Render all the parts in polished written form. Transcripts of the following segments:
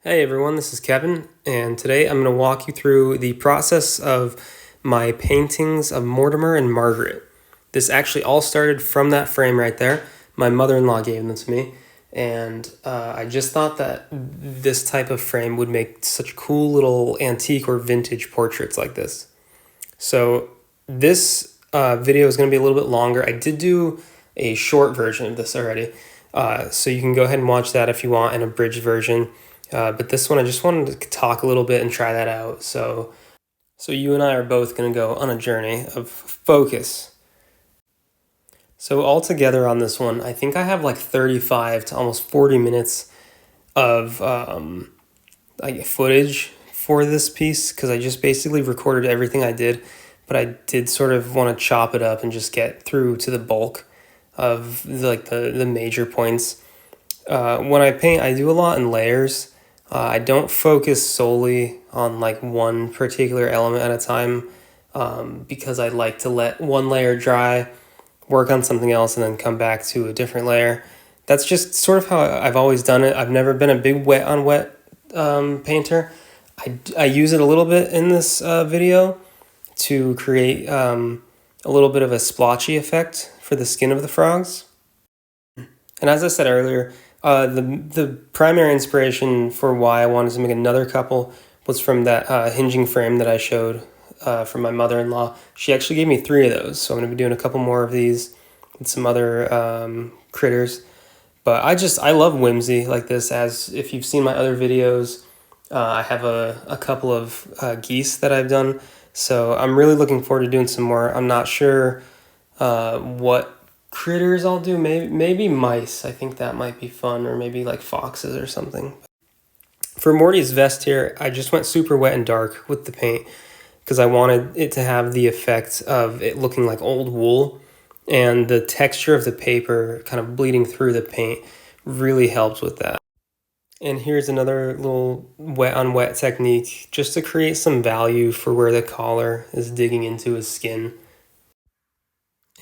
Hey everyone, this is Kevin, and today I'm going to walk you through the process of my paintings of Mortimer and Margaret. This actually all started from that frame right there. My mother-in-law gave them to me, and I just thought that this type of frame would make such cool little antique or vintage portraits like this. So this video is going to be a little bit longer. I did do a short version of this already, so you can go ahead and watch that if you want, an abridged version. But this one, I just wanted to talk a little bit and try that out. So you and I are both going to go on a journey of focus. So altogether on this one, I think I have like 35 to almost 40 minutes of footage for this piece because I just basically recorded everything I did, but I did sort of want to chop it up and just get through to the bulk of the major points. When I paint, I do a lot in layers. I don't focus solely on like one particular element at a time because I like to let one layer dry, work on something else, and then come back to a different layer. That's just sort of how I've always done it. I've never been a big wet on wet painter. I use it a little bit in this video to create a little bit of a splotchy effect for the skin of the frogs. And as I said earlier, the primary inspiration for why I wanted to make another couple was from that hinging frame that I showed from my mother-in-law. She actually gave me 3 of those, so I'm going to be doing a couple more of these with some other critters. But I love whimsy like this. As if you've seen my other videos, I have a couple of geese that I've done, so I'm really looking forward to doing some more. I'm not sure what critters I'll do. Maybe mice. I think that might be fun, or maybe like foxes or something. For Morty's vest here, I just went super wet and dark with the paint because I wanted it to have the effect of it looking like old wool, and the texture of the paper kind of bleeding through the paint really helps with that. And here's another little wet on wet technique just to create some value for where the collar is digging into his skin.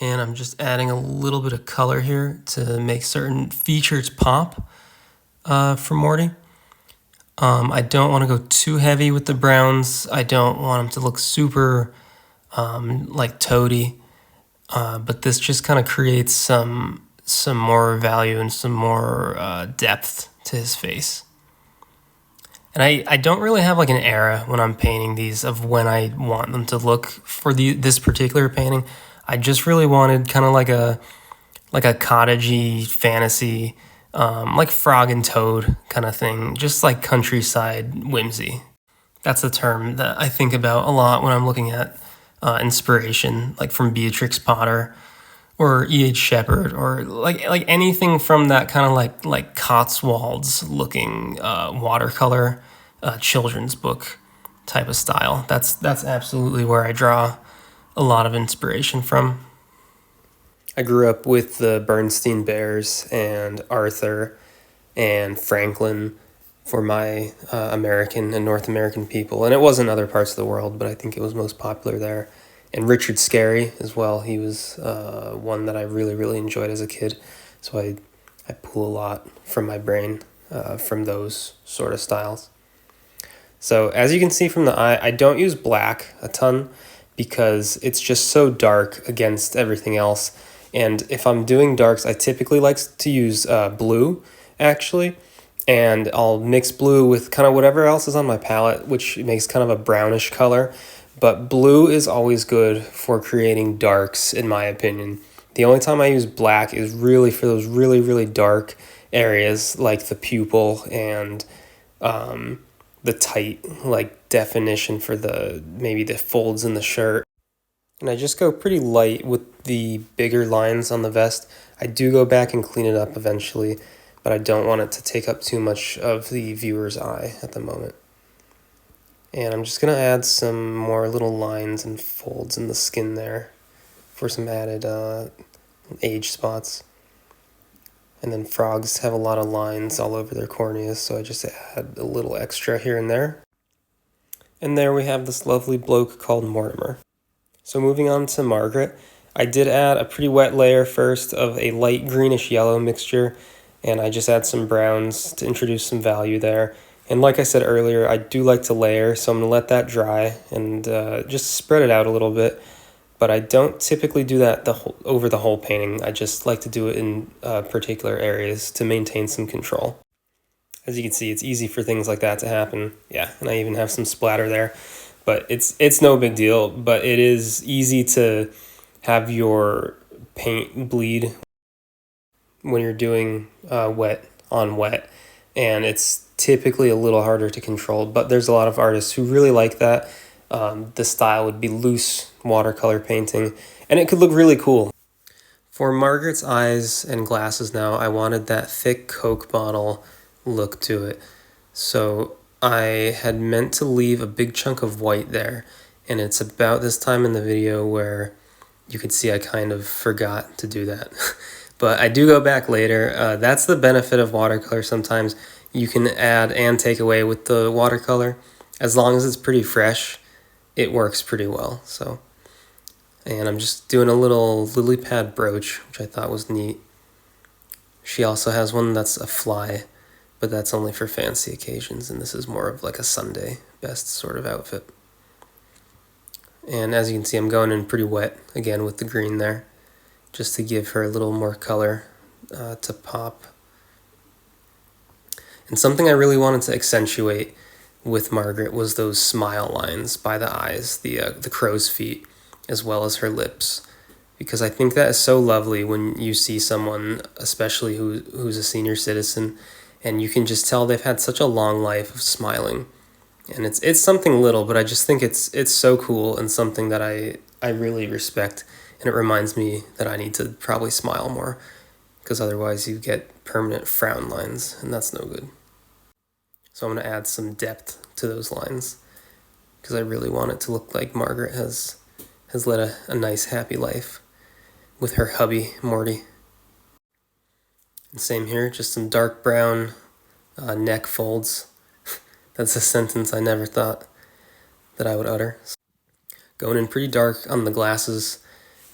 And I'm just adding a little bit of color here to make certain features pop for Morty. I don't want to go too heavy with the browns. I don't want them to look super like toady. But this just kind of creates some more value and some more depth to his face. And I don't really have like an era when I'm painting these of when I want them to look for this particular painting. I just really wanted kind of like a cottagey fantasy, like Frog and Toad kind of thing, just like countryside whimsy. That's the term that I think about a lot when I'm looking at inspiration, like from Beatrix Potter or E.H. Shepard, or like anything from that kind of like Cotswolds looking watercolor children's book type of style. That's absolutely where I draw a lot of inspiration from. I grew up with the Bernstein Bears and Arthur and Franklin for my American and North American people, and it was in other parts of the world, but I think it was most popular there. And Richard Scarry as well. He was one that I really enjoyed as a kid, so I pull a lot from my brain from those sort of styles. So as you can see from the eye, I don't use black a ton because it's just so dark against everything else. And if I'm doing darks, I typically like to use blue, actually. And I'll mix blue with kind of whatever else is on my palette, which makes kind of a brownish color. But blue is always good for creating darks, in my opinion. The only time I use black is really for those really dark areas, like the pupil and the tight like definition for maybe the folds in the shirt. And I just go pretty light with the bigger lines on the vest. I do go back and clean it up eventually, but I don't want it to take up too much of the viewer's eye at the moment. And I'm just going to add some more little lines and folds in the skin there for some added age spots. And then frogs have a lot of lines all over their corneas, so I just add a little extra here and there. And there we have this lovely bloke called Mortimer. So moving on to Margaret, I did add a pretty wet layer first of a light greenish yellow mixture, and I just add some browns to introduce some value there. And like I said earlier, I do like to layer, so I'm going to let that dry and just spread it out a little bit. But I don't typically do that over the whole painting. I just like to do it in particular areas to maintain some control. As you can see, it's easy for things like that to happen. Yeah, and I even have some splatter there. But it's no big deal, but it is easy to have your paint bleed when you're doing wet on wet, and it's typically a little harder to control, but there's a lot of artists who really like that. The style would be loose watercolor painting, and it could look really cool. For Margaret's eyes and glasses now, I wanted that thick Coke bottle look to it. So I had meant to leave a big chunk of white there, and it's about this time in the video where you could see I kind of forgot to do that. But I do go back later. That's the benefit of watercolor sometimes. You can add and take away with the watercolor. As long as it's pretty fresh, it works pretty well. So, and I'm just doing a little lily pad brooch, which I thought was neat. She also has one that's a fly, but that's only for fancy occasions, and this is more of like a Sunday best sort of outfit. And as you can see, I'm going in pretty wet again with the green there, just to give her a little more color to pop. And something I really wanted to accentuate with Margaret was those smile lines by the eyes, the crow's feet, as well as her lips. Because I think that is so lovely when you see someone, especially who's a senior citizen, and you can just tell they've had such a long life of smiling. And it's something little, but I just think it's so cool and something that I really respect. And it reminds me that I need to probably smile more, because otherwise you get permanent frown lines, and that's no good. So I'm going to add some depth to those lines, because I really want it to look like Margaret has led a nice, happy life with her hubby, Morty. And same here, just some dark brown neck folds. That's a sentence I never thought that I would utter. Going in pretty dark on the glasses,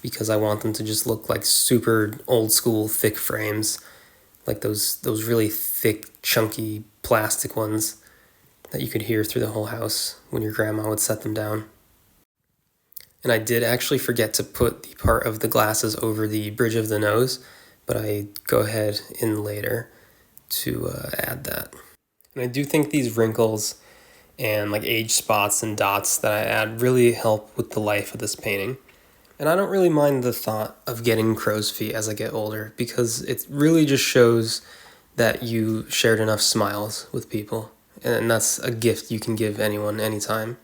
because I want them to just look like super old school thick frames, like those really thick, chunky plastic ones that you could hear through the whole house when your grandma would set them down. And I did actually forget to put the part of the glasses over the bridge of the nose, but I go ahead in later to add that. And I do think these wrinkles and like age spots and dots that I add really help with the life of this painting. And I don't really mind the thought of getting crow's feet as I get older, because it really just shows that you shared enough smiles with people. And that's a gift you can give anyone anytime.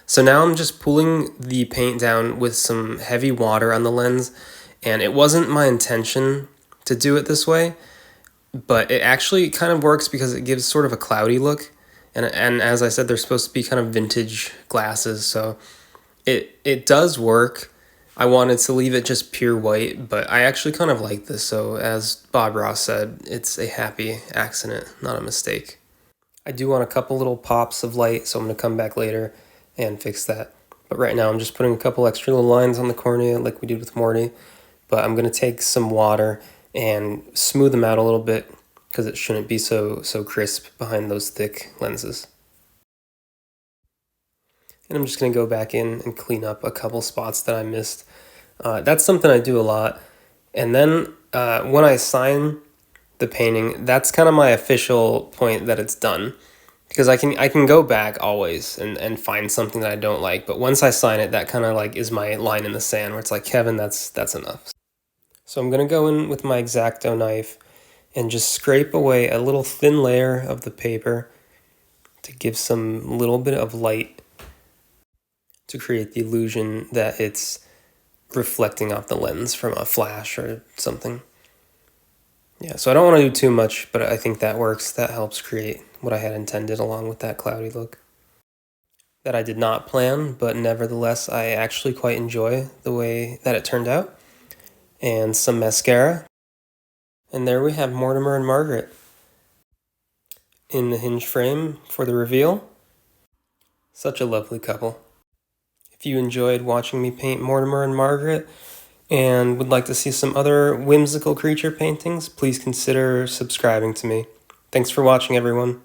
So now I'm just pulling the paint down with some heavy water on the lens. And it wasn't my intention to do it this way, but it actually kind of works because it gives sort of a cloudy look. And as I said, they're supposed to be kind of vintage glasses, so it does work. I wanted to leave it just pure white, but I actually kind of like this, so as Bob Ross said, it's a happy accident, not a mistake. I do want a couple little pops of light, so I'm going to come back later and fix that. But right now I'm just putting a couple extra little lines on the cornea like we did with Morty, but I'm going to take some water and smooth them out a little bit, because it shouldn't be so crisp behind those thick lenses. And I'm just going to go back in and clean up a couple spots that I missed. That's something I do a lot. And then when I sign the painting, that's kind of my official point that it's done. Because I can go back always and find something that I don't like. But once I sign it, that kind of like is my line in the sand where it's like, Kevin, that's enough. So I'm going to go in with my X-Acto knife and just scrape away a little thin layer of the paper to give some little bit of light to create the illusion that it's reflecting off the lens from a flash or something. Yeah, so I don't want to do too much, but I think that works. That helps create what I had intended along with that cloudy look. That I did not plan, but nevertheless, I actually quite enjoy the way that it turned out. And some mascara. And there we have Mortimer and Margaret in the hinge frame for the reveal. Such a lovely couple. If you enjoyed watching me paint Mortimer and Margaret and would like to see some other whimsical creature paintings, please consider subscribing to me. Thanks for watching, everyone.